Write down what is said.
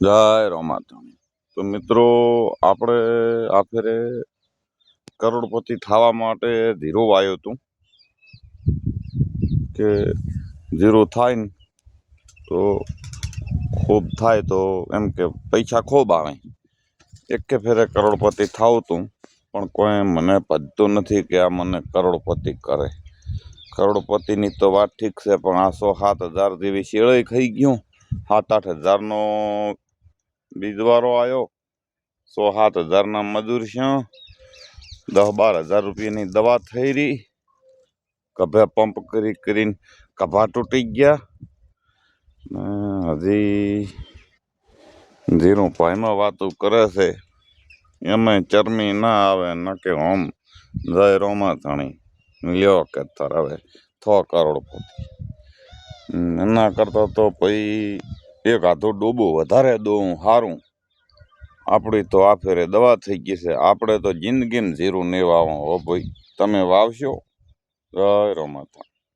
જય રોમાતા। તો મિત્રો આપણે આ ફેરે કરોડપતિ થવા માટે ધીરો વાયો હતું કે ધીરો થાય ને તો ખૂબ થાય તો એમ કે પૈસા ખૂબ આવે। એક કે ફેરે કરોડપતિ થાવું તું પણ કોઈ મને પધતું નથી કે આ મને કરોડપતિ કરે। કરોડપતિની તો વાત ઠીક છે પણ આ 6-7 હજાર જેવી શેળે ખાઈ ગયું। 7-8 હજારનો બીજવારો આવ્યો, 6-7 હજારના મજૂર છે, 10-12 હજાર રૂપિયાની દવા થઈ રહી, કભે પંપ કરી કરીને કભા તૂટી ગયા। હજી ધીરું ભાઈમાં વાતો કરે છે એમાં ચરમી ના આવે ન કે ઓમ જય રોમાથાણી લ્યો કે હવે 6 કરોડપતિ એના કરતા તો ભાઈ એક હાથો ડૂબો વધારે દઉં સારું। આપણી તો આ ફેરે દવા થઈ ગઈ છે, આપણે તો જિંદગીમાં જીરું નહીં વાવો હો ભાઈ। તમે વાવશો? જય રોમાથા।